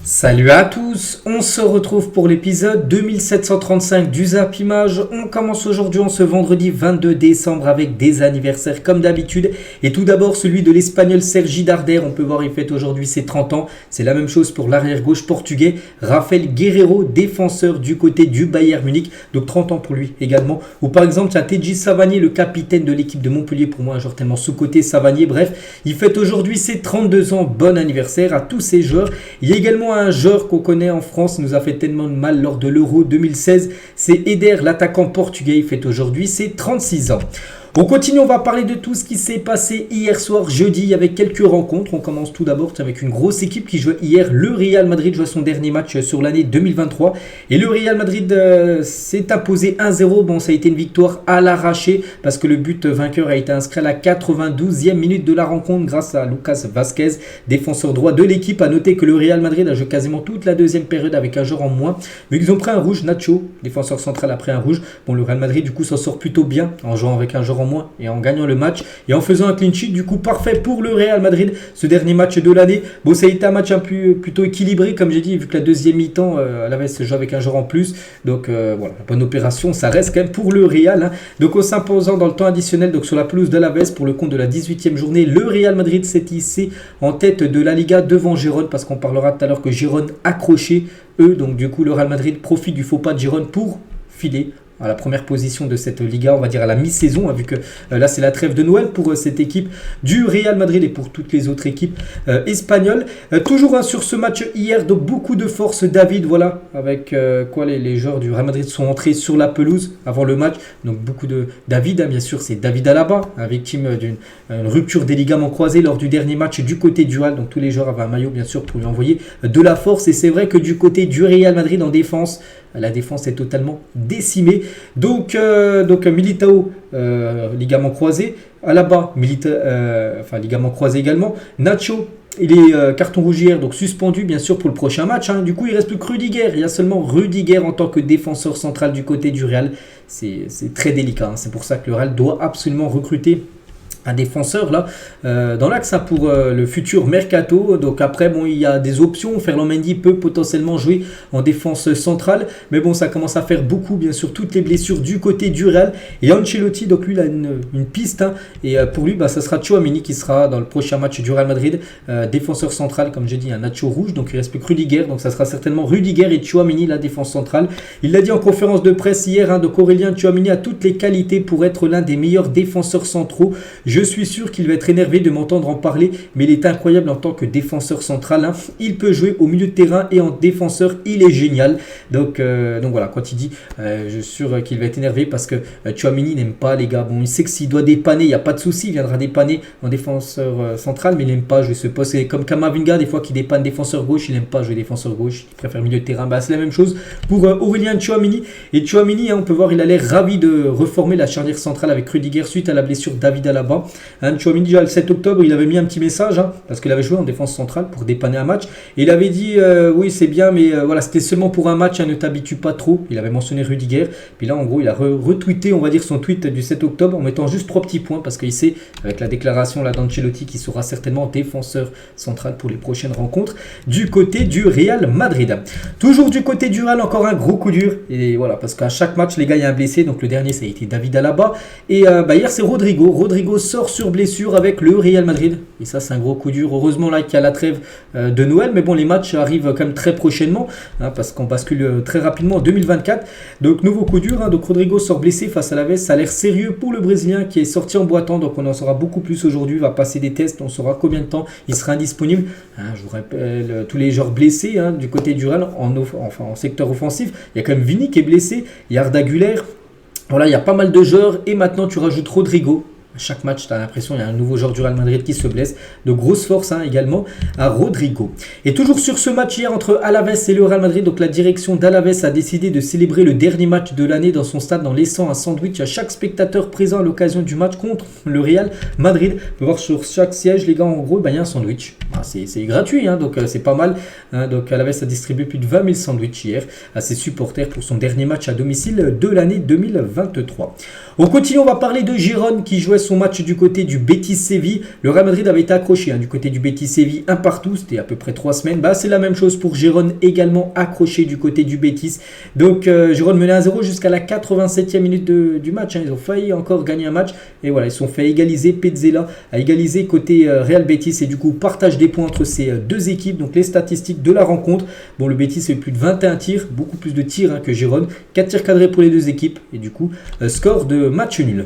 Salut à tous, on se retrouve pour l'épisode 2735 du Zap Image. On commence aujourd'hui en ce vendredi 22 décembre avec des anniversaires comme d'habitude. Et tout d'abord celui de l'Espagnol Sergi Darder, on peut voir il fête aujourd'hui ses 30 ans. C'est la même chose pour l'arrière-gauche portugais Rafael Guerreiro, défenseur du côté du Bayern Munich. Donc 30 ans pour lui également. Ou par exemple il y a Teddy Savanier, le capitaine de l'équipe de Montpellier, pour moi un joueur tellement sous-coté, Savanier. Bref, il fête aujourd'hui ses 32 ans. Bon anniversaire à tous ces joueurs. Il y a également un joueur qu'on connaît en France, nous a fait tellement de mal lors de l'Euro 2016, c'est Eder, l'attaquant portugais, il fête aujourd'hui ses 36 ans. On continue, on va parler de tout ce qui s'est passé hier soir, jeudi, avec quelques rencontres. On commence tout d'abord avec une grosse équipe qui jouait hier. Le Real Madrid jouait son dernier match sur l'année 2023. Et le Real Madrid s'est imposé 1-0. Bon, ça a été une victoire à l'arraché parce que le but vainqueur a été inscrit à la 92e minute de la rencontre grâce à Lucas Vazquez, défenseur droit de l'équipe. A noter que le Real Madrid a joué quasiment toute la deuxième période avec un joueur en moins. Mais ils ont pris un rouge, Nacho, défenseur central, a pris un rouge. Bon, le Real Madrid du coup s'en sort plutôt bien en jouant avec un joueur en moins et en gagnant le match et en faisant un clean sheet, du coup parfait pour le Real Madrid, ce dernier match de l'année. Bon, ça a été un match plutôt équilibré comme j'ai dit, vu que la deuxième mi-temps Alaves se joue avec un joueur en plus, donc voilà, bonne opération, ça reste quand même pour le Real, hein. Donc en s'imposant dans le temps additionnel, donc sur la pelouse d'Alaves pour le compte de la 18e journée, le Real Madrid s'est hissé en tête de la Liga devant Gérone, parce qu'on parlera tout à l'heure que Gérone accrochait eux, donc du coup le Real Madrid profite du faux pas de Gérone pour filer à la première position de cette Liga, on va dire à la mi-saison, hein, vu que là c'est la trêve de Noël pour cette équipe du Real Madrid et pour toutes les autres équipes espagnoles. Toujours sur ce match hier, donc beaucoup de force David, voilà, avec quoi les joueurs du Real Madrid sont entrés sur la pelouse avant le match, donc beaucoup de David, hein, bien sûr c'est David Alaba, hein, victime d'une rupture des ligaments croisés lors du dernier match du côté du Real, donc tous les joueurs avaient un maillot bien sûr pour lui envoyer de la force, et c'est vrai que du côté du Real Madrid en défense, la défense est totalement décimée. Donc Militao, ligament croisé. Alaba, ligament croisé également. Nacho, il est carton rouge hier, donc suspendu bien sûr pour le prochain match, hein. Du coup, il ne reste plus que Rudiger. Il y a seulement Rudiger en tant que défenseur central du côté du Real. C'est très délicat, hein. C'est pour ça que le Real doit absolument recruter un défenseur là dans l'axe, hein, pour le futur mercato. Donc après bon, il y a des options. Ferland Mendy peut potentiellement jouer en défense centrale, mais bon, ça commence à faire beaucoup, bien sûr, toutes les blessures du côté du Real. Et Ancelotti, donc lui il a une piste, hein, et pour lui ça sera Tchouaméni qui sera dans le prochain match du Real Madrid, défenseur central, comme j'ai dit, un Nacho rouge, donc il reste plus que Rudiger, donc ça sera certainement Rudiger et Tchouaméni la défense centrale. Il l'a dit en conférence de presse hier, hein, donc Aurélien Tchouaméni a toutes les qualités pour être l'un des meilleurs défenseurs centraux. Je suis sûr qu'il va être énervé de m'entendre en parler, mais il est incroyable en tant que défenseur central, hein. Il peut jouer au milieu de terrain et en défenseur, il est génial. Donc voilà, quand il dit, je suis sûr qu'il va être énervé parce que Tchouaméni n'aime pas les gars. Bon, il sait que s'il doit dépanner, il n'y a pas de souci, il viendra dépanner en défenseur central, mais il n'aime pas jouer ce poste. C'est comme Kamavinga, des fois qui dépanne défenseur gauche, il n'aime pas jouer défenseur gauche, il préfère milieu de terrain. C'est la même chose pour Aurélien Tchouaméni. Et Tchouaméni, hein, on peut voir, il a l'air ravi de reformer la charnière centrale avec Rudiger suite à la blessure de David Alaba. Tchouaméni, déjà le 7 octobre, il avait mis un petit message, hein, parce qu'il avait joué en défense centrale pour dépanner un match. Et il avait dit oui, c'est bien, mais voilà, c'était seulement pour un match, hein, ne t'habitue pas trop. Il avait mentionné Rudiger. Puis là, en gros, il a retweeté, on va dire, son tweet du 7 octobre en mettant juste 3 petits points, parce qu'il sait, avec la déclaration là d'Ancelotti, qu'il sera certainement défenseur central pour les prochaines rencontres du côté du Real Madrid. Toujours du côté du Real, encore un gros coup dur. Et voilà, parce qu'à chaque match, les gars, il y a un blessé. Donc le dernier, ça a été David Alaba. Et hier, c'est Rodrigo. Rodrigo sort sur blessure avec le Real Madrid, et ça c'est un gros coup dur. Heureusement là qu'il y a la trêve de Noël, mais bon, les matchs arrivent quand même très prochainement, hein, parce qu'on bascule très rapidement en 2024. Donc nouveau coup dur, hein. Donc Rodrigo sort blessé face à Alaves. Ça a l'air sérieux pour le Brésilien qui est sorti en boitant, donc on en saura beaucoup plus aujourd'hui. Il va passer des tests, on saura combien de temps il sera indisponible, hein. Je vous rappelle tous les joueurs blessés, hein, du côté du Real en secteur offensif. Il y a quand même Vini qui est blessé, il y a Arda Güler, voilà, il y a pas mal de joueurs, et maintenant tu rajoutes Rodrigo. Chaque match, tu as l'impression qu'il y a un nouveau joueur du Real Madrid qui se blesse. De grosses forces, hein, également à Rodrigo. Et toujours sur ce match hier entre Alaves et le Real Madrid, donc la direction d'Alaves a décidé de célébrer le dernier match de l'année dans son stade en laissant un sandwich à chaque spectateur présent à l'occasion du match contre le Real Madrid. On peut voir sur chaque siège, les gars, en gros, il y a un sandwich. C'est gratuit, hein, donc c'est pas mal, hein. Donc Alaves a distribué plus de 20 000 sandwichs hier à ses supporters pour son dernier match à domicile de l'année 2023. On continue, on va parler de Gérone qui jouait son match du côté du Betis Séville. Le Real Madrid avait été accroché du côté du Betis Séville, un partout, c'était à peu près 3 semaines. C'est la même chose pour Gérone, également accroché du côté du Betis. Donc Gérone menait 1-0 jusqu'à la 87e minute du match. Ils ont failli encore gagner un match. Et voilà, ils se sont fait égaliser. Petzela a égalisé côté Real Betis. Et du coup, partage des points entre ces deux équipes. Donc les statistiques de la rencontre. Bon, le Betis a eu plus de 21 tirs, beaucoup plus de tirs que Gérone. 4 tirs cadrés pour les deux équipes. Et du coup, score de match nul.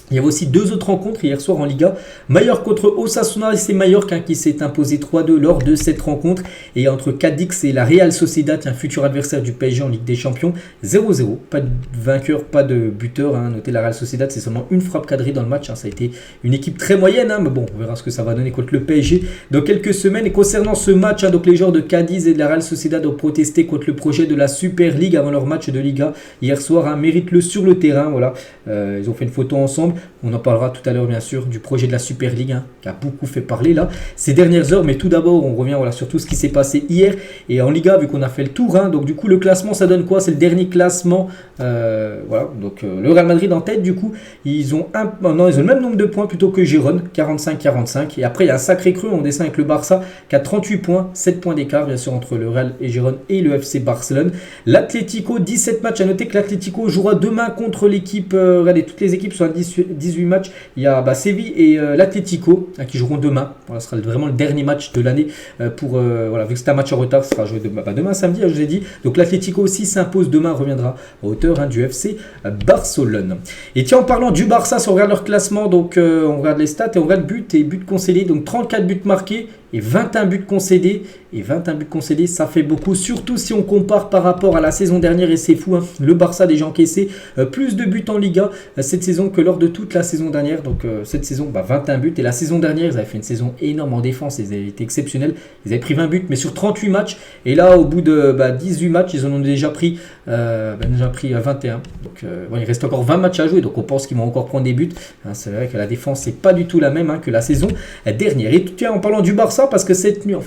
Il y avait aussi 2 autres rencontres hier soir en Liga. Mallorca contre Osasuna, et c'est Mallorca qui s'est imposé 3-2 lors de cette rencontre. Et entre Cadix et la Real Sociedad, un futur adversaire du PSG en Ligue des Champions, 0-0. Pas de vainqueur, pas de buteur. Notez la Real Sociedad, c'est seulement une frappe cadrée dans le match. Ça a été une équipe très moyenne, mais bon, on verra ce que ça va donner contre le PSG dans quelques semaines. Et concernant ce match, donc les joueurs de Cadiz et de la Real Sociedad ont protesté contre le projet de la Super League avant leur match de Liga hier soir. Mérite-le sur le terrain. Voilà, ils ont fait une photo ensemble. On en parlera tout à l'heure bien sûr du projet de la Super League qui a beaucoup fait parler là ces dernières heures. Mais tout d'abord on revient sur tout ce qui s'est passé hier. Et en Liga, vu qu'on a fait le tour, donc du coup le classement ça donne quoi? C'est le dernier classement. Voilà, donc le Real Madrid en tête. Du coup ils ont le même nombre de points plutôt que Gérone, 45-45. Et après il y a un sacré creux, on descend avec le Barça qui a 38 points, 7 points d'écart bien sûr entre le Real et Gérone et le FC Barcelone. L'Atlético, 17 matchs. À noter que l'Atlético jouera demain contre l'équipe, regardez, toutes les équipes sont à 18 matchs. Il y a Séville et l'Atlético qui joueront demain. Voilà, ce sera vraiment le dernier match de l'année voilà, vu que c'est un match en retard, ce sera joué demain samedi, je vous ai dit. Donc l'Atlético aussi s'impose demain, reviendra à hauteur du FC Barcelone. Et tiens, en parlant du Barça, si on regarde leur classement, donc on regarde les stats et on regarde buts et buts concédés. Donc 34 buts marqués et 21 buts concédés. Et 21 buts concédés, ça fait beaucoup, surtout si on compare par rapport à la saison dernière. Et c'est fou, le Barça a déjà encaissé plus de buts en Liga cette saison que lors de toute la saison dernière. Donc cette saison, 21 buts. Et la saison dernière, ils avaient fait une saison énorme en défense, ils avaient été exceptionnels. Ils avaient pris 20 buts, mais sur 38 matchs. Et là, au bout de 18 matchs, ils en ont déjà pris 21. Donc il reste encore 20 matchs à jouer, donc on pense qu'ils vont encore prendre des buts. C'est vrai que la défense, c'est pas du tout la même que la saison dernière. Et tiens, en parlant du Barça, parce que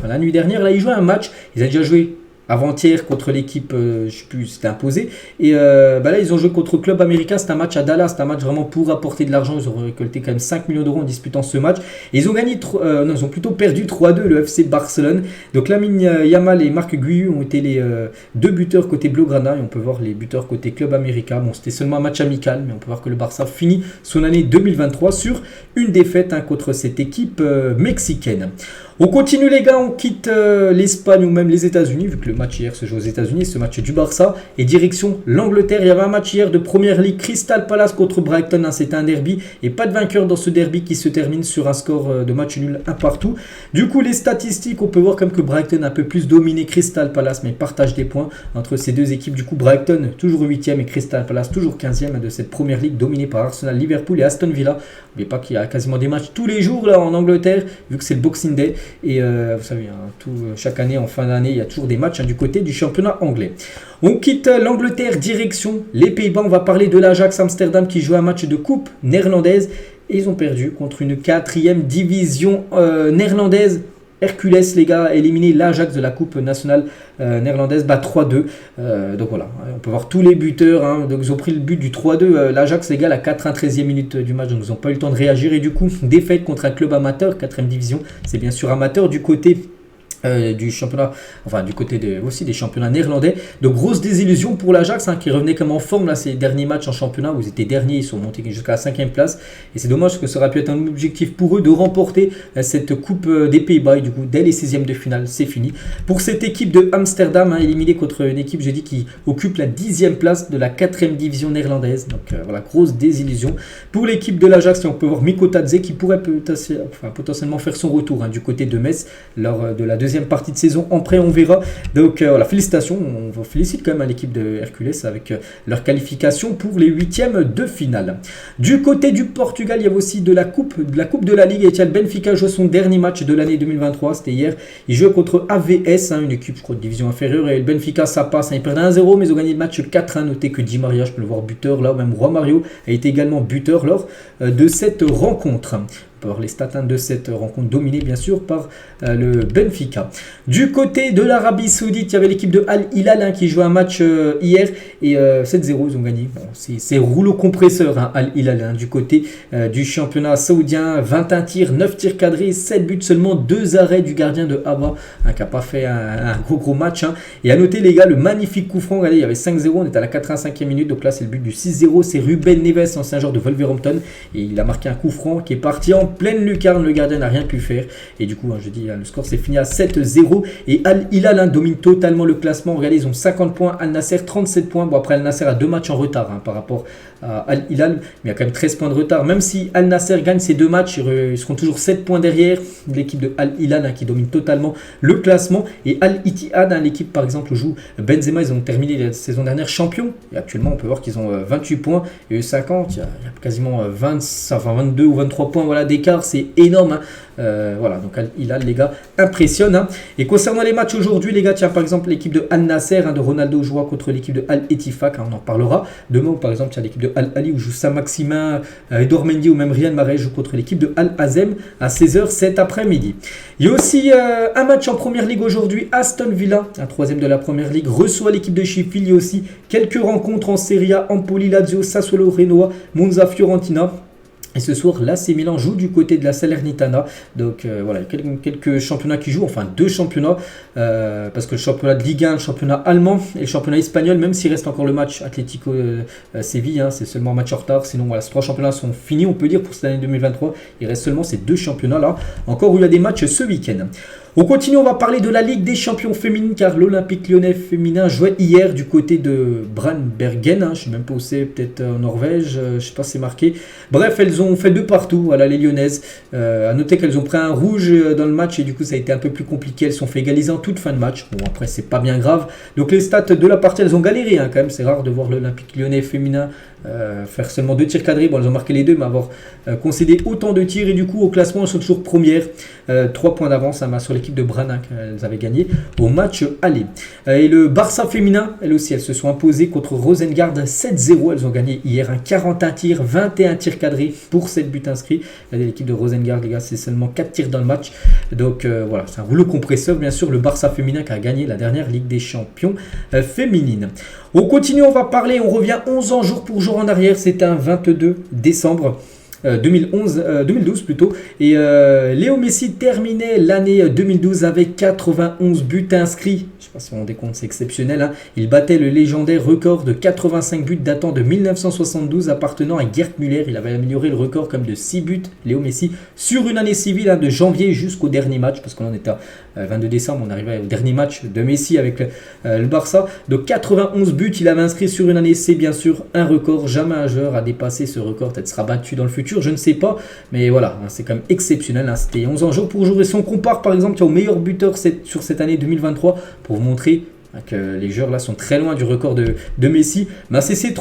la nuit dernière, là, ils jouaient un match. Ils ont déjà joué avant-hier contre l'équipe, je ne sais plus, c'était imposé. Et là, ils ont joué contre Club América. C'était un match à Dallas. C'était un match vraiment pour apporter de l'argent. Ils ont récolté quand même 5 millions d'euros en disputant ce match. Et ils ont ils ont plutôt perdu 3-2 le FC Barcelone. Donc Lamine Yamal et Marc Guiu ont été les deux buteurs côté Blaugrana. Et on peut voir les buteurs côté Club América. Bon, c'était seulement un match amical, mais on peut voir que le Barça finit son année 2023 sur une défaite contre cette équipe mexicaine. On continue les gars, on quitte l'Espagne ou même les États-Unis, vu que le match hier se joue aux États-Unis, ce match du Barça, et direction l'Angleterre. Il y avait un match hier de Première Ligue, Crystal Palace contre Brighton, c'était un derby, et pas de vainqueur dans ce derby qui se termine sur un score de match nul, un partout. Du coup, les statistiques, on peut voir comme que Brighton a un peu plus dominé Crystal Palace, mais partage des points entre ces deux équipes. Du coup, Brighton toujours 8e et Crystal Palace toujours 15e de cette Première Ligue dominée par Arsenal, Liverpool et Aston Villa. N'oubliez pas qu'il y a quasiment des matchs tous les jours là en Angleterre, vu que c'est le Boxing Day. Et vous savez, chaque année, en fin d'année, il y a toujours des matchs du côté du championnat anglais. On quitte l'Angleterre, direction les Pays-Bas. On va parler de l'Ajax Amsterdam qui joue un match de coupe néerlandaise. Et ils ont perdu contre une 4e division néerlandaise. Hercules, les gars, a éliminé l'Ajax de la Coupe nationale néerlandaise, 3-2. Donc voilà, on peut voir tous les buteurs. Donc ils ont pris le but du 3-2. L'Ajax, les gars, à la 93e minute du match. Donc ils n'ont pas eu le temps de réagir. Et du coup, défaite contre un club amateur, 4e division. C'est bien sûr amateur du côté du championnat, du côté aussi des championnats néerlandais. De grosses désillusions pour l'Ajax qui revenait comme en forme là, ces derniers matchs en championnat où ils étaient derniers, ils sont montés jusqu'à la 5e place et c'est dommage parce que ça aurait pu être un objectif pour eux de remporter cette coupe des Pays-Bas et du coup dès les 16e de finale c'est fini pour cette équipe de Amsterdam éliminée contre une équipe j'ai dit qui occupe la 10e place de la 4e division néerlandaise. Donc voilà, grosse désillusion pour l'équipe de l'Ajax. Et on peut voir Miko Tadze qui pourrait potentiellement faire son retour du côté de Metz lors de la deuxième partie de saison en prêt, on verra. Donc voilà, félicitations, on vous félicite quand même à l'équipe de Hercules avec leur qualification pour les 8e de finale. Du côté du Portugal, il y avait aussi de la coupe de la Ligue. Et tiens, le Benfica joue son dernier match de l'année 2023, c'était hier. Il jouait contre AVS, une équipe je crois de division inférieure, et le Benfica ça passe, ils perdent 1-0 mais ils ont gagné le match 4-1. Notez que Di Maria, je peux le voir buteur là, même Roi Mario a été également buteur lors de cette rencontre. peut voir les stats de cette rencontre dominée bien sûr par le Benfica. Du côté de l'Arabie Saoudite, il y avait l'équipe de Al Hilal qui jouait un match hier et 7-0 ils ont gagné. Bon, c'est rouleau compresseur Al Hilal du côté du championnat saoudien. 21 tirs, 9 tirs cadrés, 7 buts seulement, 2 arrêts du gardien de Aba qui n'a pas fait un gros match. Et à noter les gars, le magnifique coup franc, regardez, il y avait 5-0, on est à la 85e minute, donc là c'est le but du 6-0, c'est Ruben Neves, ancien joueur de Wolverhampton, et il a marqué un coup franc qui est parti en pleine lucarne, le gardien n'a rien pu faire, et du coup je dis le score s'est fini à 7-0, et Al Hilal domine totalement le classement. Regardez, ils ont 50 points, Al Nasser 37 points, bon après Al Nasser a 2 matchs en retard par rapport à Al Hilal, mais il y a quand même 13 points de retard, même si Al Nasser gagne ces 2 matchs, ils seront toujours 7 points derrière l'équipe de Al Hilal qui domine totalement le classement, et Al Ittihad, l'équipe par exemple où joue Benzema, ils ont terminé la saison dernière champion, et actuellement on peut voir qu'ils ont 28 points, et eux 50, il y a quasiment 22 ou 23 points d'écart, c'est énorme. Voilà, donc Al Hilal les gars impressionne. Et concernant les matchs aujourd'hui les gars, tiens par exemple l'équipe de Al Nasser de Ronaldo jouera contre l'équipe de Al Ettifaq, on en parlera demain, ou par exemple tiens l'équipe de Al Ali où joue Saint-Maximin, Edouard Mendy ou même Riyad Mahrez joue contre l'équipe de Al Azem à 16h cet après-midi. Il y a aussi un match en première ligue aujourd'hui, Aston Villa, un troisième de la première ligue, reçoit l'équipe de Sheffield. Il y a aussi quelques rencontres en Serie A, Empoli, Lazio, Sassuolo, Renoa, Monza, Fiorentina. Et ce soir, l'AC Milan joue du côté de la Salernitana. Donc voilà, quelques championnats qui jouent, enfin 2 championnats, parce que le championnat de Ligue 1, le championnat allemand et le championnat espagnol, même s'il reste encore le match Atlético Séville, c'est seulement un match en retard. Sinon, voilà, ces 3 championnats sont finis, on peut dire, pour cette année 2023. Il reste seulement ces 2 championnats-là, encore où il y a des matchs ce week-end. On continue, on va parler de la Ligue des champions féminines car l'Olympique lyonnais féminin jouait hier du côté de Brandbergen, je ne sais même pas où c'est, peut-être en Norvège, je ne sais pas si c'est marqué. Bref, elles ont fait 2 partout, voilà les lyonnaises. À noter qu'elles ont pris un rouge dans le match et du coup ça a été un peu plus compliqué, elles se sont fait égaliser en toute fin de match. Bon après c'est pas bien grave. Donc les stats de la partie, elles ont galéré quand même, c'est rare de voir l'Olympique lyonnais féminin faire seulement 2 tirs cadrés. Bon, elles ont marqué les 2, mais avoir concédé autant de tirs et du coup au classement elles sont toujours premières, 3 points d'avance sur l'équipe de Brana qu'elles avaient gagné au match aller. Et le Barça féminin, elles aussi, elles se sont imposées contre Rosengard 7-0, elles ont gagné hier 41 tirs, 21 tirs cadrés pour 7 buts inscrits. L'équipe de Rosengard les gars, c'est seulement 4 tirs dans le match, donc voilà, c'est un rouleau compresseur bien sûr, le Barça féminin qui a gagné la dernière Ligue des champions féminine. On continue, on va parler, on revient 11 ans jour pour jour en arrière, c'était un 22 décembre 2012 plutôt, et Léo Messi terminait l'année 2012 avec 91 buts inscrits. Je ne sais pas si on décompte, c'est exceptionnel. Il battait le légendaire record de 85 buts datant de 1972 appartenant à Gerd Müller. Il avait amélioré le record comme de 6 buts, Léo Messi, sur une année civile de janvier jusqu'au dernier match, parce qu'on en était à 22 décembre, on arrivait au dernier match de Messi avec le Barça. Donc 91 buts, il avait inscrit sur une année, c'est bien sûr un record. Jamais un joueur a dépassé ce record, peut-être sera battu dans le futur, je ne sais pas, mais voilà, c'est quand même exceptionnel. C'était 11 ans jour pour jour, et si on compare par exemple au meilleur buteur sur cette année 2023, pour vous montrer que les joueurs là sont très loin du record de Messi, c'est ces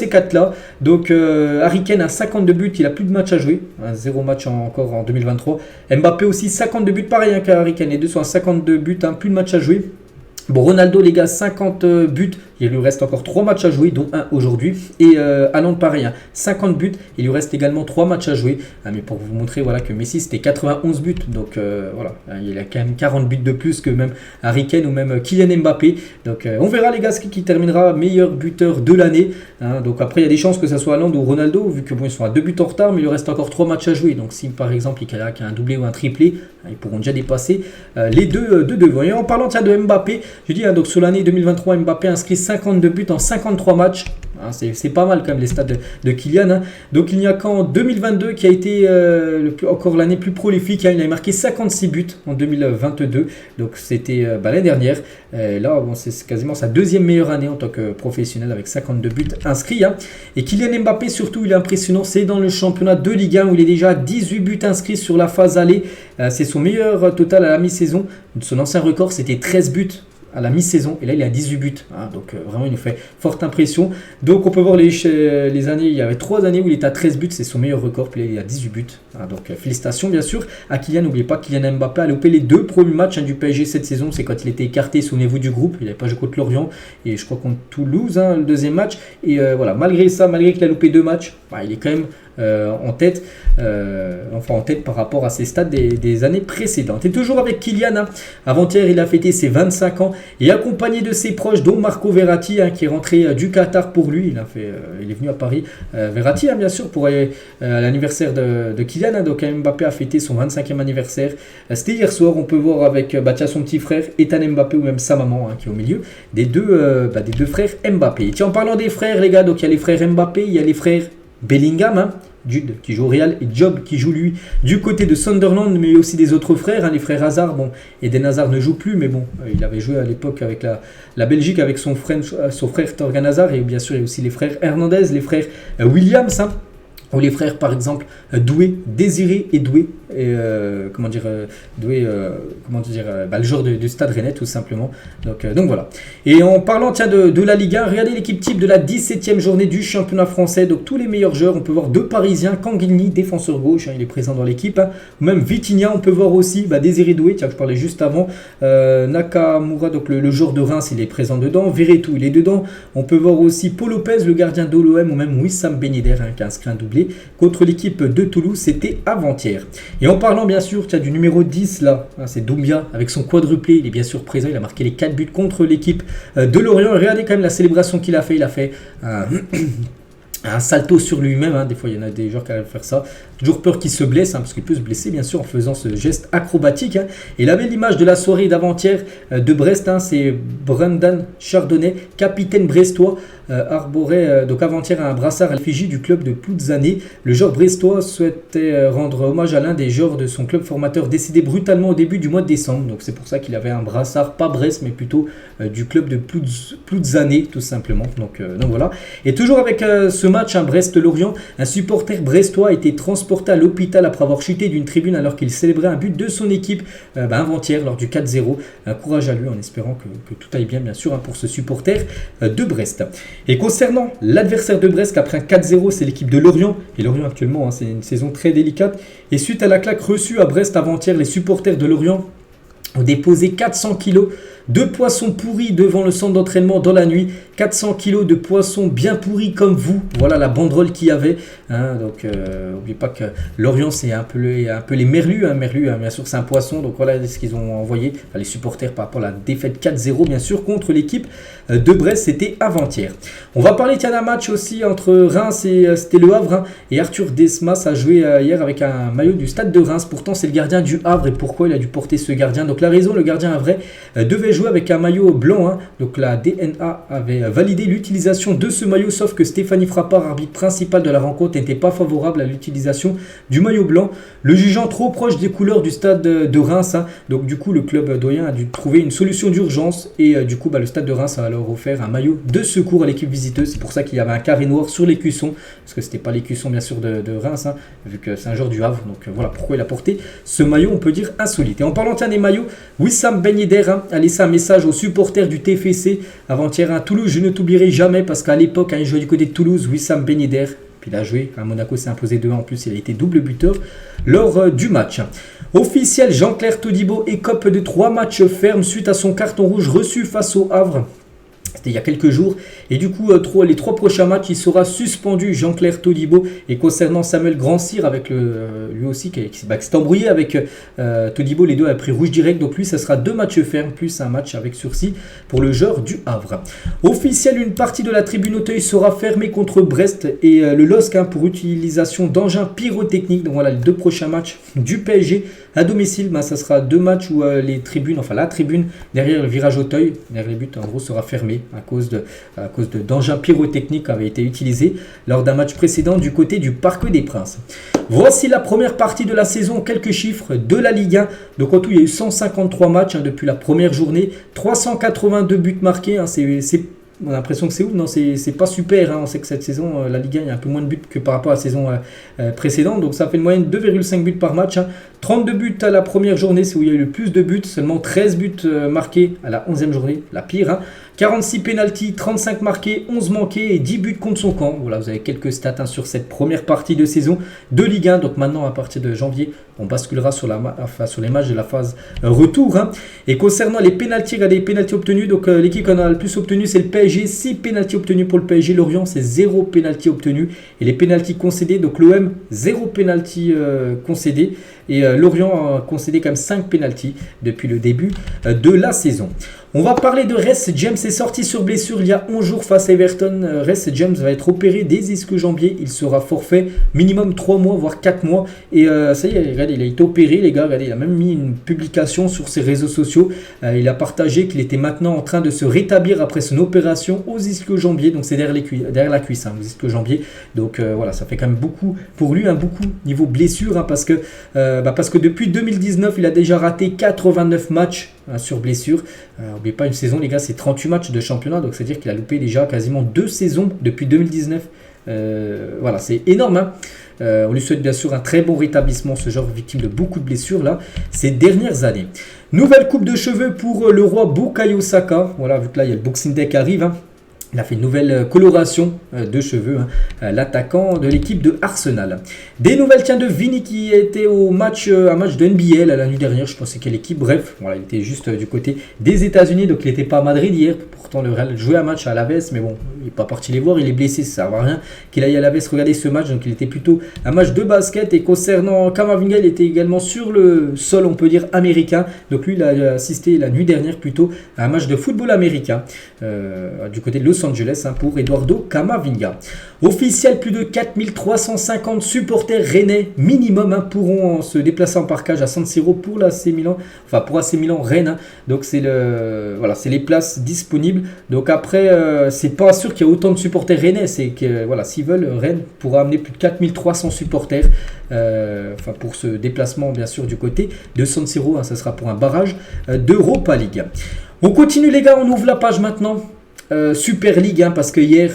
4 là. Donc Harry Kane a 52 buts, il a plus de matchs à jouer, 0 match encore en 2023. Mbappé aussi 52 buts, pareil qu'à Harry Kane, les deux sont à 52 buts, plus de matchs à jouer. Bon, Ronaldo les gars, 50 buts, il lui reste encore 3 matchs à jouer, dont un aujourd'hui. Et Haaland pareil, 50 buts, il lui reste également 3 matchs à jouer. Mais pour vous montrer voilà, que Messi c'était 91 buts, donc voilà, il a quand même 40 buts de plus que même Harry Kane ou même Kylian Mbappé. Donc on verra les gars qui terminera meilleur buteur de l'année. Donc après il y a des chances que ce soit Haaland ou Ronaldo, vu que bon, ils sont à 2 buts en retard, mais il lui reste encore 3 matchs à jouer. Donc si par exemple il y a un doublé ou un triplé, ils pourront déjà dépasser les deux devant. Et en parlant de Mbappé, je dis donc sur l'année 2023, Mbappé a inscrit 52 buts en 53 matchs. C'est pas mal quand même les stats de Kylian. Donc il n'y a qu'en 2022 qui a été encore l'année plus prolifique. Il a marqué 56 buts en 2022. Donc c'était l'année dernière. Là bon, c'est quasiment sa deuxième meilleure année en tant que professionnel avec 52 buts inscrits. Et Kylian Mbappé surtout il est impressionnant. C'est dans le championnat de Ligue 1 où il est déjà à 18 buts inscrits sur la phase aller. C'est son meilleur total à la mi-saison. Son ancien record c'était 13 buts à la mi-saison, et là il est à 18 buts, donc vraiment il nous fait forte impression. Donc on peut voir les années, il y avait 3 années où il était à 13 buts, c'est son meilleur record, puis là il est à 18 buts, donc félicitations bien sûr à Kylian. N'oubliez pas Kylian Mbappé a loupé les 2 premiers matchs du PSG cette saison, c'est quand il était écarté, souvenez-vous du groupe, il n'avait pas joué contre Lorient, et je crois contre Toulouse, le deuxième match, et voilà, malgré ça, malgré qu'il a loupé 2 matchs, il est quand même en tête, en tête par rapport à ses stats des années précédentes. Et toujours avec Kylian, hein. Avant-hier il a fêté ses 25 ans et accompagné de ses proches dont Marco Verratti, hein, qui est rentré du Qatar pour lui. Il est venu à Paris. Verratti, hein, bien sûr, pour l'anniversaire de Kylian, hein. Donc Mbappé a fêté son 25e anniversaire. C'était hier soir. On peut voir avec son petit frère Ethan Mbappé ou même sa maman, hein, qui est au milieu des deux frères Mbappé. Et tiens, en parlant des frères, les gars, donc il y a les frères Mbappé, il y a les frères Bellingham, hein, Jude qui joue au Real et Job qui joue lui du côté de Sunderland, mais il y a aussi des autres frères, hein, les frères Hazard. Bon, Eden Hazard ne joue plus, mais bon, il avait joué à l'époque avec la Belgique avec son frère Torgan Hazard, et bien sûr il y a aussi les frères Hernandez, les frères Williams, hein, ou les frères par exemple Doué, Désiré et Doué, Doué, le joueur du Stade Rennais tout simplement. Donc voilà. Et en parlant de la Ligue 1, regardez l'équipe type de la 17e journée du championnat français. Donc tous les meilleurs joueurs, on peut voir deux Parisiens, Kanguilny, défenseur gauche, hein, il est présent dans l'équipe, hein, ou même Vitinha, on peut voir aussi Désiré Doué, tiens, je parlais juste avant, Nakamura, donc le joueur de Reims, il est présent dedans, Verretou, il est dedans, on peut voir aussi Paul Lopez, le gardien de l'OM, ou même Wissam Ben Yedder, hein, qui a inscrit un doublé contre l'équipe de Toulouse, c'était avant-hier. Et en parlant bien sûr du numéro 10 là, hein, c'est Doumbia avec son quadruplé, il est bien sûr présent, il a marqué les 4 buts contre l'équipe de Lorient. Regardez quand même la célébration qu'il a fait, il a fait un salto sur lui-même, hein. Des fois il y en a des joueurs qui arrivent à faire ça, toujours peur qu'il se blesse, hein, parce qu'il peut se blesser bien sûr en faisant ce geste acrobatique, hein. Et il avait l'image de la soirée d'avant-hier de Brest, hein, c'est Brendan Chardonnay, capitaine brestois, arborait donc avant-hier un brassard à l'effigie du club de Plouzané. Le joueur brestois souhaitait rendre hommage à l'un des joueurs de son club formateur décédé brutalement au début du mois de décembre, donc c'est pour ça qu'il avait un brassard, pas Brest mais plutôt du club de Plouzané tout simplement, donc voilà. Et toujours avec ce match, hein, Brest-Lorient, un supporter brestois a été transporté à l'hôpital après avoir chuté d'une tribune alors qu'il célébrait un but de son équipe avant-hier lors du 4-0. Courage à lui en espérant que tout aille bien sûr, hein, pour ce supporter de Brest. Et concernant l'adversaire de Brest, après un 4-0, c'est l'équipe de Lorient. Et Lorient actuellement, hein, c'est une saison très délicate. Et suite à la claque reçue à Brest avant-hier, les supporters de Lorient ont déposé 400 kilos de poissons pourris devant le centre d'entraînement dans la nuit. 400 kilos de poissons bien pourris comme vous. Voilà la banderole qu'il y avait, hein. Donc n'oubliez pas que Lorient c'est un peu les merlus, hein. Merlu, hein, bien sûr c'est un poisson. Donc voilà ce qu'ils ont envoyé, enfin, les supporters par rapport à la défaite 4-0 bien sûr contre l'équipe de Brest, c'était avant-hier. On va parler d'un match aussi entre Reims et c'était le Havre, hein, et Arthur Desmas a joué hier avec un maillot du Stade de Reims. Pourtant c'est le gardien du Havre, et pourquoi il a dû porter ce gardien? Donc la raison, le gardien havrais devait jouer avec un maillot blanc, hein. Donc la DNA avait validé l'utilisation de ce maillot, sauf que Stéphanie Frappard, arbitre principal de la rencontre, n'était pas favorable à l'utilisation du maillot blanc, le jugeant trop proche des couleurs du Stade de Reims, hein. Donc du coup le club doyen a dû trouver une solution d'urgence, et du coup le Stade de Reims a alors offert un maillot de secours à l'équipe visiteuse. C'est pour ça qu'il y avait un carré noir sur l'écusson, parce que c'était pas l'écusson bien sûr de Reims, hein, vu que c'est un joueur du Havre. Donc voilà pourquoi il a porté ce maillot, on peut dire insolite. Et en parlant des maillots, Wissam Ben Yedder, hein, a laissé un message aux supporters du TFC avant-hier à Toulouse. Je ne t'oublierai jamais, parce qu'à l'époque, hein, il jouait du côté de Toulouse, Wissam Ben Yedder. Puis il a joué à Monaco, s'est imposé 2-1. En plus, il a été double buteur lors du match. Officiel, Jean-Claire Todibo écope de 3 matchs fermes suite à son carton rouge reçu face au Havre. C'était il y a quelques jours. Et du coup, les 3 prochains matchs, il sera suspendu, Jean-Claire Todibo. Et concernant Samuel Grand-Cyr, avec lui aussi, qui s'est embrouillé avec Todibo, les deux avaient pris rouge direct. Donc lui, ça sera 2 matchs fermes, plus un match avec sursis pour le joueur du Havre. Officiel, une partie de la tribune Auteuil sera fermée contre Brest et le LOSC, hein, pour utilisation d'engins pyrotechniques. Donc voilà, les 2 prochains matchs du PSG à domicile. Ça sera 2 matchs où les tribunes, enfin la tribune derrière le virage Auteuil, derrière les buts, en gros, sera fermée à cause d'engins pyrotechniques qui avaient été utilisés lors d'un match précédent du côté du Parc des Princes. Voici la première partie de la saison, quelques chiffres de la Ligue 1. Donc en tout, il y a eu 153 matchs, hein, depuis la première journée, 382 buts marqués, hein, on a l'impression que c'est ouf, non, c'est pas super, hein. On sait que cette saison, la Ligue 1, il y a un peu moins de buts que par rapport à la saison précédente. Donc ça fait une moyenne de 2,5 buts par match, hein. 32 buts à la première journée, c'est où il y a eu le plus de buts. Seulement 13 buts marqués à la 11e journée, la pire, hein. 46 pénaltys, 35 marqués, 11 manqués et 10 buts contre son camp. Voilà, vous avez quelques stats, hein, sur cette première partie de saison de Ligue 1. Donc maintenant, à partir de janvier, on basculera sur les matchs de la phase retour, hein. Et concernant les pénaltys, regardez les pénaltys obtenus. Donc l'équipe qu'on a le plus obtenu, c'est le PSG. PSG, 6 pénaltys obtenus pour le PSG. Lorient, c'est 0 pénalty obtenu. Et les pénaltys concédés, donc l'OM, 0 pénalty concédé. Et Lorient a concédé quand même 5 pénaltys depuis le début de la saison. On va parler de Reece James, est sorti sur blessure il y a 11 jours face à Everton. Reece James va être opéré des ischio-jambiers. Il sera forfait minimum 3 mois, voire 4 mois. Et ça y est, regardez, il a été opéré, les gars. Regardez, il a même mis une publication sur ses réseaux sociaux. Il a partagé qu'il était maintenant en train de se rétablir après son opération aux ischio-jambiers. Donc c'est derrière la cuisse, aux ischio-jambiers. Donc voilà, ça fait quand même beaucoup pour lui, beaucoup niveau blessure, parce que depuis 2019, il a déjà raté 89 matchs sur blessure. N'oubliez pas, une saison, les gars, c'est 38 matchs de championnat, donc c'est-à-dire qu'il a loupé déjà quasiment 2 saisons depuis 2019. Voilà, c'est énorme. On lui souhaite bien sûr un très bon rétablissement, ce genre victime de beaucoup de blessures là ces dernières années. Nouvelle coupe de cheveux pour le roi Bukayo Saka. Voilà, vu que là il y a le Boxing Day qui arrive. Il a fait une nouvelle coloration de cheveux, l'attaquant de l'équipe de Arsenal. Des nouvelles, tiens, de Vini qui était au match, un match de NBL la nuit dernière, je pensais quelle équipe, bref, voilà, il était juste du côté des États-Unis, donc il n'était pas à Madrid hier. Pourtant le Real jouait un match à Alaves, mais bon, il n'est pas parti les voir, il est blessé, ça ne sert à rien qu'il aille à Alaves regarder ce match, donc il était plutôt un match de basket. Et concernant Camavinga, il était également sur le sol, on peut dire, américain, donc lui il a assisté la nuit dernière plutôt à un match de football américain du côté de Los Angeles pour Eduardo Camavinga. Officiel, plus de 4350 supporters rennais minimum pourront se déplacer en parkage à San Siro pour l'AC Milan, enfin pour AC Milan Rennes. Donc c'est c'est les places disponibles. Donc après c'est pas sûr qu'il y a autant de supporters rennais, c'est que voilà, s'ils veulent, Rennes pourra amener plus de 4300 supporters pour ce déplacement bien sûr du côté de San Siro, ça sera pour un barrage d'Europa League. On continue les gars, on ouvre la page maintenant. Super League, parce que hier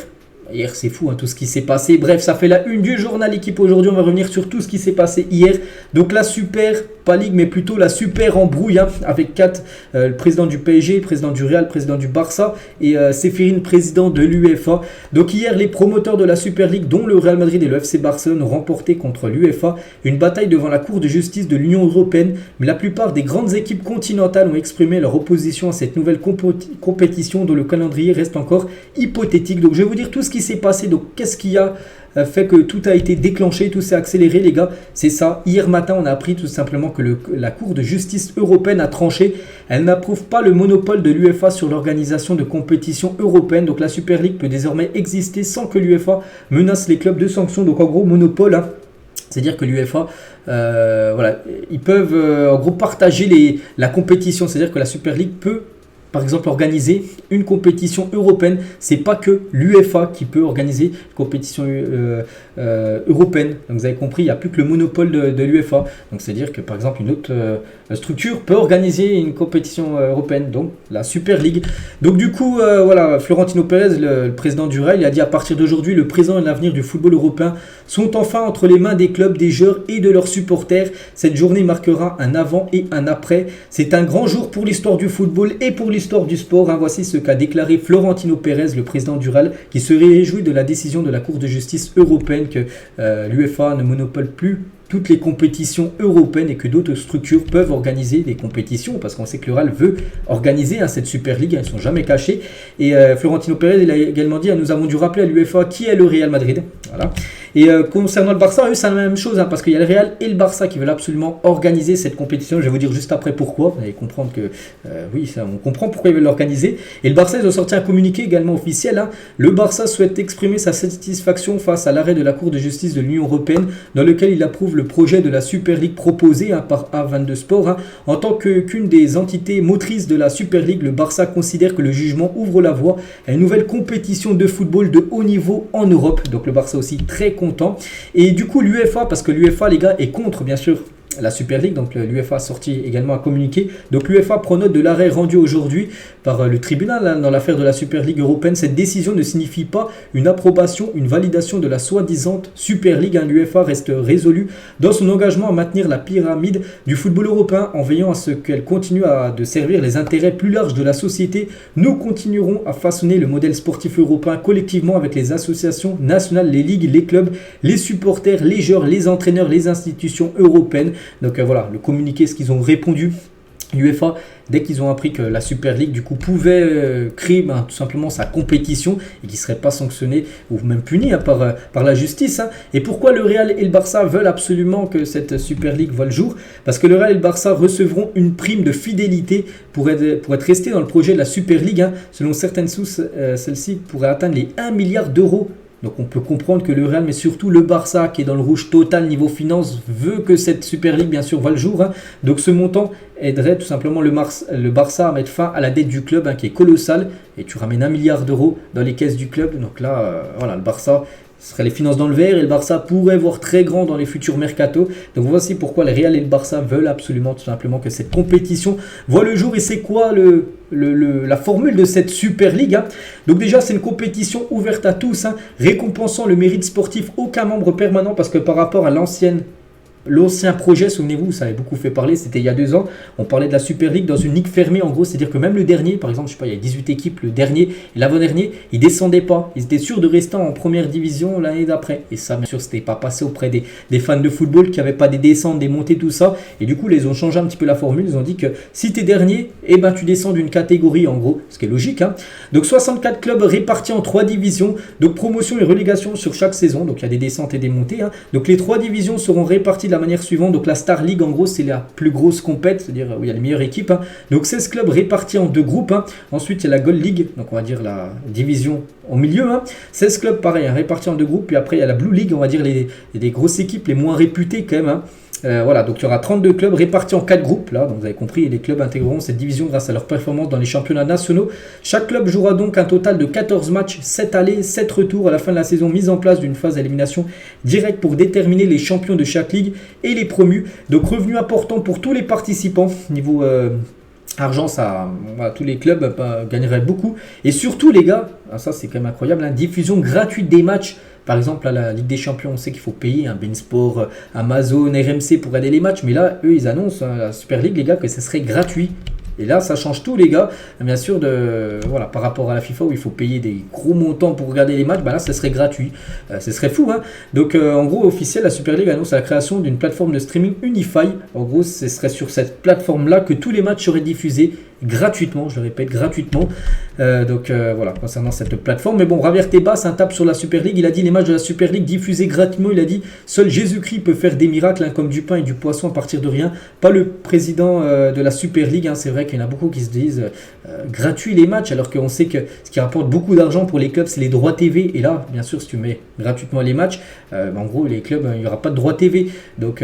c'est fou tout ce qui s'est passé. Bref, ça fait la une du journal Équipe aujourd'hui. On va revenir sur tout ce qui s'est passé hier. Donc la Super, pas Ligue, mais plutôt la Super embrouille avec 4, le président du PSG, le président du Real, le président du Barça et Séphirine, président de l'UEFA. Donc hier, les promoteurs de la Super League, dont le Real Madrid et le FC Barcelone, ont remporté contre l'UEFA une bataille devant la Cour de justice de l'Union européenne. Mais la plupart des grandes équipes continentales ont exprimé leur opposition à cette nouvelle compétition dont le calendrier reste encore hypothétique. Donc je vais vous dire tout ce qui s'est passé. Donc qu'est-ce qui a fait que tout a été déclenché, tout s'est accéléré les gars, c'est ça. Hier matin on a appris tout simplement que la Cour de justice européenne a tranché. Elle n'approuve pas le monopole de l'UEFA sur l'organisation de compétitions européennes. Donc la Super League peut désormais exister sans que l'UEFA menace les clubs de sanctions. Donc en gros monopole, c'est-à-dire que l'UEFA, ils peuvent en gros partager la compétition. C'est-à-dire que la Super League peut par exemple organiser une compétition européenne. C'est pas que l'UEFA qui peut organiser une compétition européenne. Donc vous avez compris, il n'y a plus que le monopole de l'UEFA. Donc c'est à dire que par exemple une autre structure peut organiser une compétition européenne, donc la Super League. Donc du coup Florentino Pérez, le président du Real, il a dit à partir d'aujourd'hui le présent et l'avenir du football européen sont enfin entre les mains des clubs, des joueurs et de leurs supporters. Cette journée marquera un avant et un après. C'est un grand jour pour l'histoire du football et pour l'histoire du sport. Voici ce qu'a déclaré Florentino Pérez, le président du Real, qui se réjouit de la décision de la Cour de justice européenne que l'UEFA ne monopole plus toutes les compétitions européennes et que d'autres structures peuvent organiser des compétitions, parce qu'on sait que le Real veut organiser cette Super League, ils ne sont jamais cachés. Et Florentino Pérez, il a également dit, nous avons dû rappeler à l'UEFA qui est le Real Madrid. Voilà. Et concernant le Barça, eux, c'est la même chose, parce qu'il y a le Real et le Barça qui veulent absolument organiser cette compétition. Je vais vous dire juste après pourquoi. Vous allez comprendre que, on comprend pourquoi ils veulent l'organiser. Et le Barça, ils ont sorti un communiqué également officiel. Le Barça souhaite exprimer sa satisfaction face à l'arrêt de la Cour de justice de l'Union européenne, dans lequel il approuve le projet de la Super League proposé par A22 Sport. En tant qu'une des entités motrices de la Super League, le Barça considère que le jugement ouvre la voie à une nouvelle compétition de football de haut niveau en Europe. Donc le Barça aussi très content. Et du coup l'UEFA, parce que l'UEFA les gars est contre bien sûr la Super League, donc l'UEFA a sorti également un communiqué. Donc l'UEFA prend note de l'arrêt rendu aujourd'hui par le tribunal dans l'affaire de la Super League européenne. Cette décision ne signifie pas une approbation, une validation de la soi-disant Super League. L'UEFA reste résolue dans son engagement à maintenir la pyramide du football européen en veillant à ce qu'elle continue de servir les intérêts plus larges de la société. Nous continuerons à façonner le modèle sportif européen collectivement avec les associations nationales, les ligues, les clubs, les supporters, les joueurs, les entraîneurs, les institutions européennes. Donc voilà, le communiqué, ce qu'ils ont répondu l'UEFA, dès qu'ils ont appris que la Super League du coup pouvait créer tout simplement sa compétition et qui ne serait pas sanctionné ou même puni par la justice. Et pourquoi le Real et le Barça veulent absolument que cette Super League voit le jour? Parce que le Real et le Barça recevront une prime de fidélité pour être restés dans le projet de la Super League. Selon certaines sources, celle-ci pourrait atteindre les 1 milliard d'euros. Donc on peut comprendre que le Real, mais surtout le Barça, qui est dans le rouge total niveau finance, veut que cette Super League, bien sûr, voit le jour. Donc ce montant aiderait tout simplement le Barça à mettre fin à la dette du club, qui est colossale. Et tu ramènes 1 milliard d'euros dans les caisses du club. Donc là, voilà, le Barça serait les finances dans le vert et le Barça pourrait voir très grand dans les futurs mercato. Donc voici pourquoi le Real et le Barça veulent absolument tout simplement que cette compétition voit le jour. Et c'est quoi la formule de cette Super League? Donc déjà, c'est une compétition ouverte à tous, récompensant le mérite sportif, aucun membre permanent, parce que par rapport à l'ancien projet, souvenez-vous, ça avait beaucoup fait parler, c'était il y a 2 ans, on parlait de la Super League dans une ligue fermée, en gros, c'est-à-dire que même le dernier, par exemple, je sais pas, il y a 18 équipes, le dernier et l'avant-dernier, ils descendaient pas, ils étaient sûrs de rester en première division l'année d'après, et ça, bien sûr, c'était pas passé auprès des fans de football qui n'avaient pas des descentes, des montées, tout ça, et du coup, ils ont changé un petit peu la formule, ils ont dit que si tu es dernier, tu descends d'une catégorie, en gros, ce qui est logique, Donc 64 clubs répartis en 3 divisions, donc promotion et relégation sur chaque saison, donc il y a des descentes et des montées, Donc les 3 divisions seront réparties de la manière suivante. Donc la Star League, en gros, c'est la plus grosse compète, c'est-à-dire où il y a les meilleures équipes. Donc 16 clubs répartis en 2 groupes. Ensuite, il y a la Gold League, donc on va dire la division au milieu. 16 clubs, pareil, répartis en 2 groupes. Puis après, il y a la Blue League, on va dire les grosses équipes, les moins réputées quand même. Voilà, donc il y aura 32 clubs répartis en 4 groupes. Là, donc vous avez compris, et les clubs intégreront cette division grâce à leur performance dans les championnats nationaux. Chaque club jouera donc un total de 14 matchs, 7 allées, 7 retours à la fin de la saison, mise en place d'une phase d'élimination directe pour déterminer les champions de chaque ligue et les promus. Donc revenu important pour tous les participants. Niveau argent, tous les clubs gagneraient beaucoup. Et surtout les gars, ça c'est quand même incroyable, diffusion gratuite des matchs. Par exemple, à la Ligue des Champions, on sait qu'il faut payer un Beansport, Amazon, RMC pour regarder les matchs. Mais là, eux, ils annoncent la Super League, les gars, que ce serait gratuit. Et là, ça change tout, les gars. Bien sûr, par rapport à la FIFA où il faut payer des gros montants pour regarder les matchs, là, ce serait gratuit. Ce serait fou, Donc, en gros, officiel, la Super League annonce la création d'une plateforme de streaming Unify. En gros, ce serait sur cette plateforme-là que tous les matchs seraient diffusés gratuitement, je le répète, gratuitement. Voilà, concernant cette plateforme. Mais bon, Javier Tebas, un tape sur la Super League, il a dit les matchs de la Super League diffusés gratuitement, il a dit seul Jésus-Christ peut faire des miracles, comme du pain et du poisson à partir de rien. Pas le président de la Super League, c'est vrai qu'il y en a beaucoup qui se disent gratuit les matchs, alors qu'on sait que ce qui rapporte beaucoup d'argent pour les clubs, c'est les droits TV. Et là, bien sûr, si tu mets gratuitement les matchs, en gros, les clubs, il n'y aura pas de droits TV. Donc,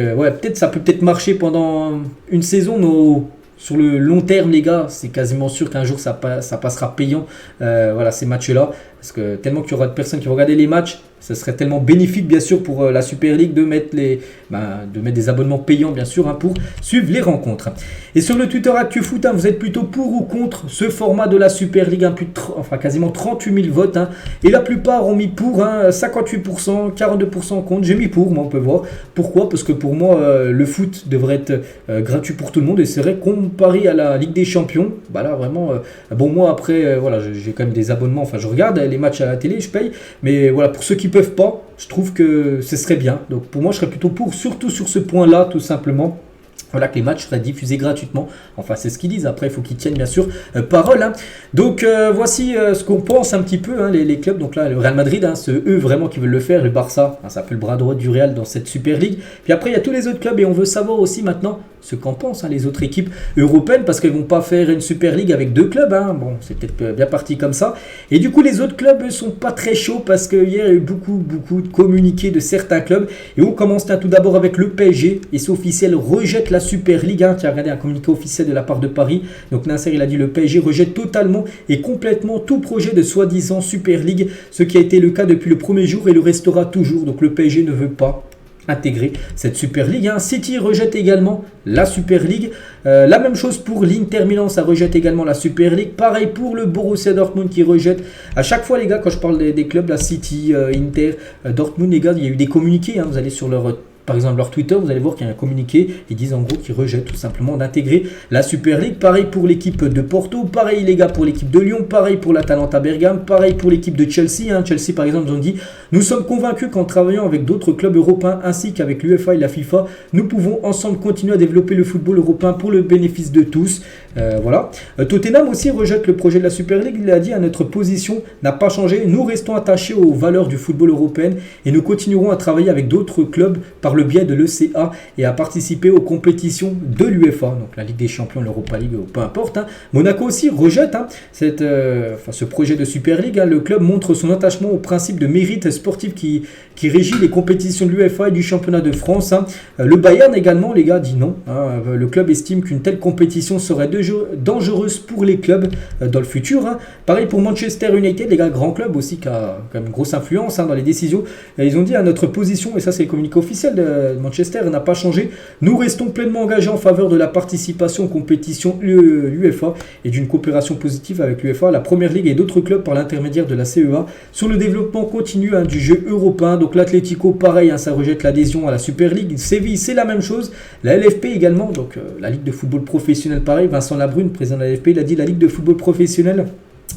ça peut peut-être marcher pendant une saison, mais sur le long terme, les gars, c'est quasiment sûr qu'un jour ça passera payant, ces matchs-là. Parce que tellement qu'il y aura de personnes qui vont regarder les matchs, ce serait tellement bénéfique, bien sûr, pour la Super League de mettre des abonnements payants, bien sûr, pour suivre les rencontres. Et sur le Twitter ActuFoot, vous êtes plutôt pour ou contre ce format de la Super League, quasiment 38 000 votes. Et la plupart ont mis pour, 58%, 42% contre. J'ai mis pour, moi, on peut voir. Pourquoi? Parce que pour moi, le foot devrait être gratuit pour tout le monde. Et c'est vrai, comparé à la Ligue des Champions, là, vraiment, moi, après, j'ai quand même des abonnements. Je regarde les matchs à la télé, je paye. Mais voilà, pour ceux qui peuvent pas, je trouve que ce serait bien. Donc pour moi, je serais plutôt pour, surtout sur ce point-là, tout simplement. Voilà, que les matchs seraient diffusés gratuitement. Enfin, c'est ce qu'ils disent. Après, il faut qu'ils tiennent, bien sûr, parole. Donc, voici ce qu'on pense un petit peu, les clubs. Donc là, le Real Madrid, c'est eux vraiment qui veulent le faire. Le Barça, ça fait le bras droit du Real dans cette Super League. Puis après, il y a tous les autres clubs. Et on veut savoir aussi maintenant ce qu'en pensent les autres équipes européennes. Parce qu'elles ne vont pas faire une Super League avec 2 clubs. Bon, c'est peut-être bien parti comme ça. Et du coup, les autres clubs ne sont pas très chauds. Parce qu'hier, il y a eu beaucoup de communiqués de certains clubs. Et on commence tout d'abord avec le PSG. Et c'est officiel, rejette la Super League, qui a regardé un communiqué officiel de la part de Paris. Donc Nasser, il a dit le PSG rejette totalement et complètement tout projet de soi-disant Super League, ce qui a été le cas depuis le premier jour et le restera toujours. Donc le PSG ne veut pas intégrer cette Super League. City rejette également la Super League. La même chose pour l'Inter Milan, ça rejette également la Super League. Pareil pour le Borussia Dortmund qui rejette. À chaque fois, les gars, quand je parle des clubs, la City, Inter, Dortmund, les gars, il y a eu des communiqués. Vous allez sur leur par exemple leur Twitter, vous allez voir qu'il y a un communiqué, ils disent en gros qu'ils rejettent tout simplement d'intégrer la Super League. Pareil pour l'équipe de Porto, pareil les gars pour l'équipe de Lyon, pareil pour l'Atalanta Bergame, pareil pour l'équipe de Chelsea. Chelsea par exemple, ils ont dit: nous sommes convaincus qu'en travaillant avec d'autres clubs européens ainsi qu'avec l'UEFA et la FIFA, nous pouvons ensemble continuer à développer le football européen pour le bénéfice de tous. Voilà. Tottenham aussi rejette le projet de la Super League. Il a dit: notre position n'a pas changé, nous restons attachés aux valeurs du football européen et nous continuerons à travailler avec d'autres clubs par le biais de l'ECA et à participer aux compétitions de l'UEFA, donc la Ligue des Champions, l'Europa League, peu importe. Monaco aussi rejette ce projet de Super League. Le club montre son attachement au principe de mérite sportif qui régit les compétitions de l'UEFA et du championnat de France. Le Bayern également, les gars, dit non. Le club estime qu'une telle compétition serait dangereuse pour les clubs dans le futur. Pareil pour Manchester United, les gars, grand club aussi qui a quand même une grosse influence dans les décisions. Ils ont dit: notre position, et ça c'est le communiqué officiel de Manchester, n'a pas changé. Nous restons pleinement engagés en faveur de la participation aux compétitions UEFA et d'une coopération positive avec l'UEFA, la Première Ligue et d'autres clubs par l'intermédiaire de la CEA sur le développement continu du jeu européen. Donc l'Atlético, pareil, ça rejette l'adhésion à la Super League. Séville, c'est la même chose. La LFP également, donc la Ligue de football professionnel, pareil. Vincent Labrune, président de la LFP, il a dit: la Ligue de football professionnel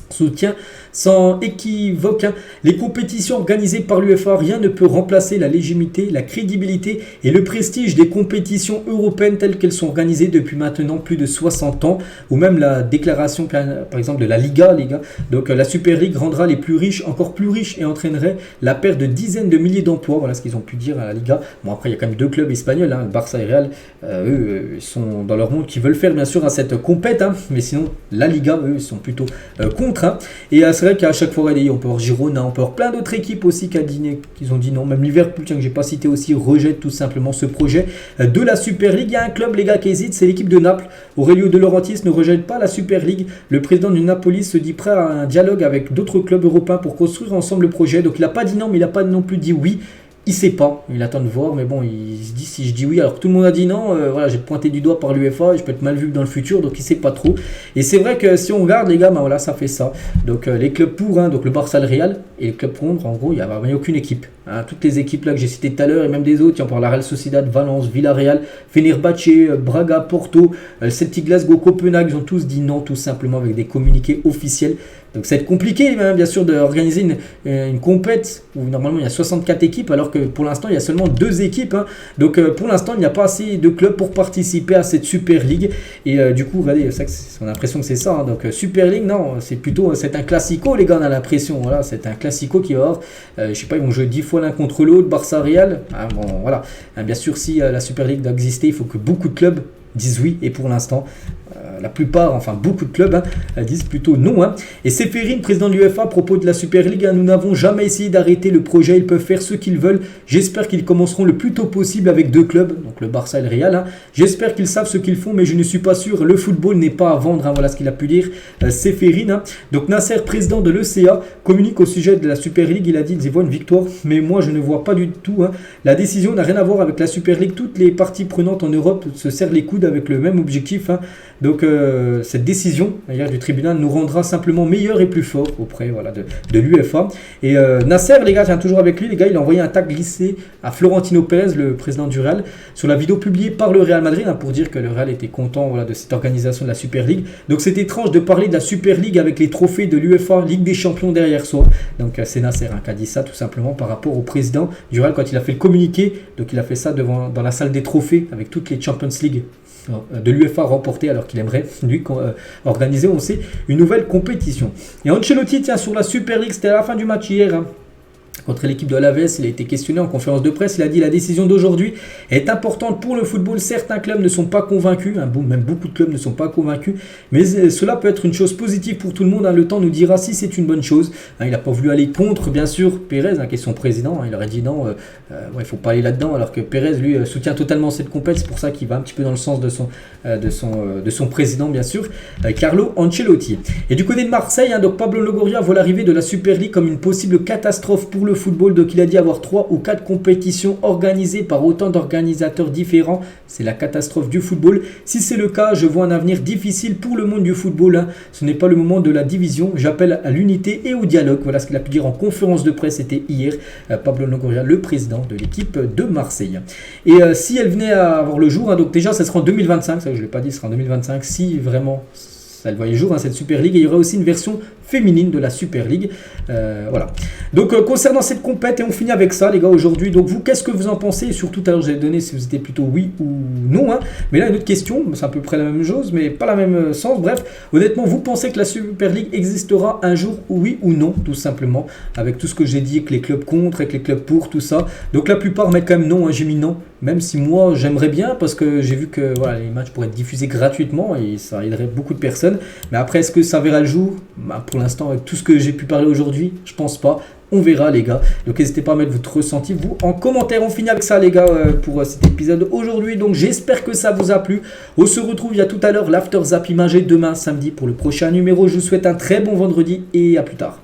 soutient sans équivoque les compétitions organisées par l'UEFA. Rien ne peut remplacer la légitimité, la crédibilité et le prestige des compétitions européennes telles qu'elles sont organisées depuis maintenant plus de 60 ans, ou même la déclaration par exemple de la Liga, les gars. Donc la Super League rendra les plus riches encore plus riches et entraînerait la perte de dizaines de milliers d'emplois. Voilà ce qu'ils ont pu dire à la Liga. Bon, après il y a quand même deux clubs espagnols, le Barça et Real, eux ils sont dans leur monde qui veulent faire bien sûr à cette compète, mais sinon la Liga, eux ils sont plutôt contre. Et c'est vrai qu'à chaque fois, on peut avoir Girona, on peut avoir plein d'autres équipes aussi qui ont dit non. Même Liverpool, que j'ai pas cité aussi, rejette tout simplement ce projet de la Super League. Il y a un club, les gars, qui hésite, c'est l'équipe de Naples. Aurelio De Laurentiis ne rejette pas la Super League. Le président du Napoli se dit prêt à un dialogue avec d'autres clubs européens pour construire ensemble le projet. Donc il n'a pas dit non, mais il n'a pas non plus dit oui. Il sait pas, il attend de voir, mais bon, il se dit: si je dis oui, alors que tout le monde a dit non, voilà, j'ai pointé du doigt par l'UEFA, je peux être mal vu dans le futur, donc il sait pas trop. Et c'est vrai que si on regarde, les gars, voilà, ça fait ça. Donc les clubs pour, donc le Barça, le Real, et les clubs contre, en gros, il n'y a vraiment aucune équipe. Toutes les équipes là que j'ai citées tout à l'heure, et même des autres, on parle la Real Sociedad, Valence, Villarreal, Fenerbahçe, Braga, Porto, Celtic Glasgow, Copenhague, ils ont tous dit non, tout simplement avec des communiqués officiels. Donc ça va être compliqué, bien sûr, d'organiser une compète où normalement il y a 64 équipes, alors que pour l'instant il y a seulement 2 équipes. Donc pour l'instant il n'y a pas assez de clubs pour participer à cette Super League. Et du coup, regardez, on a l'impression que c'est ça. Donc Super League, non, c'est un classico, les gars, on a l'impression. Voilà, c'est un classico qui va avoir, je sais pas, ils vont jouer 10 fois l'un contre l'autre, Barça Real. Bon, voilà. Bien sûr, si la Super League doit exister, il faut que beaucoup de clubs disent oui, et pour l'instant la plupart, enfin beaucoup de clubs disent plutôt non. Et Ceferin, président de l'UEFA, à propos de la Super League: nous n'avons jamais essayé d'arrêter le projet, ils peuvent faire ce qu'ils veulent. J'espère qu'ils commenceront le plus tôt possible avec 2 clubs, donc le Barça et le Real. J'espère qu'ils savent ce qu'ils font, mais je ne suis pas sûr. Le football n'est pas à vendre. Voilà ce qu'il a pu dire Ceferin. Donc Nasser, président de l'ECA, communique au sujet de la Super League. Il a dit: ils y voient une victoire, mais moi je ne vois pas du tout. La décision n'a rien à voir avec la Super League. Toutes les parties prenantes en Europe se serrent les coudes avec le même objectif. Donc cette décision du tribunal nous rendra simplement meilleurs et plus forts auprès de l'UEFA. Et Nasser, les gars, tiens, toujours avec lui, les gars, il a envoyé un tag glissé à Florentino Pérez, le président du Real, sur la vidéo publiée par le Real Madrid, pour dire que le Real était content de cette organisation de la Super League. Donc c'est étrange de parler de la Super League avec les trophées de l'UEFA, Ligue des Champions derrière soi. Donc c'est Nasser qui a dit ça tout simplement par rapport au président du Real quand il a fait le communiqué. Donc il a fait ça dans la salle des trophées avec toutes les Champions League de l'UEFA remporté, alors qu'il aimerait lui organiser, on sait, une nouvelle compétition. Et Ancelotti, tiens, sur la Super League, c'était à la fin du match hier, contre l'équipe de Alaves, il a été questionné en conférence de presse. Il a dit: la décision d'aujourd'hui est importante pour le football. Certains clubs ne sont pas convaincus, même beaucoup de clubs ne sont pas convaincus, mais cela peut être une chose positive pour tout le monde. Le temps nous dira si c'est une bonne chose. Il n'a pas voulu aller contre, bien sûr, Pérez, qui est son président. Il aurait dit non, il ne faut pas aller là-dedans, alors que Pérez, lui, soutient totalement cette compétition. C'est pour ça qu'il va un petit peu dans le sens de son président, bien sûr, Carlo Ancelotti. Et du côté de Marseille, donc Pablo Longoria voit l'arrivée de la Super League comme une possible catastrophe pour le football. Donc il a dit avoir 3 ou 4 compétitions organisées par autant d'organisateurs différents. C'est la catastrophe du football. Si c'est le cas, je vois un avenir difficile pour le monde du football, hein. Ce n'est pas le moment de la division. J'appelle à l'unité et au dialogue. Voilà ce qu'il a pu dire en conférence de presse. C'était hier. Pablo Longoria, le président de l'équipe de Marseille. Et si elle venait à avoir le jour, hein, donc déjà ça sera en 2025. Ça je ne l'ai pas dit, ce sera en 2025. Si vraiment ça le voyait le jour, hein, cette Super League. Et il y aura aussi une version féminine de la Super League. Voilà. Donc concernant cette compète, et on finit avec ça les gars aujourd'hui. Donc vous, qu'est-ce que vous en pensez? Et surtout tout à l'heure j'ai donné si vous étiez plutôt oui ou non, hein. Mais là une autre question, c'est à peu près la même chose mais pas la même sens. Bref, honnêtement, vous pensez que la Super League existera un jour, oui ou non, tout simplement, avec tout ce que j'ai dit, avec les clubs contre, avec les clubs pour, tout ça. Donc la plupart mettent quand même non, hein, j'ai mis non. Même si moi j'aimerais bien parce que j'ai vu que voilà, les matchs pourraient être diffusés gratuitement et ça aiderait beaucoup de personnes. Mais après, est-ce que ça verra le jour? Pour l'instant, avec tout ce que j'ai pu parler aujourd'hui, je pense pas. On verra les gars. Donc n'hésitez pas à mettre votre ressenti vous en commentaire. On finit avec ça les gars pour cet épisode aujourd'hui. Donc j'espère que ça vous a plu. On se retrouve il y a tout à l'heure l'After Zap Imagé demain samedi pour le prochain numéro. Je vous souhaite un très bon vendredi et à plus tard.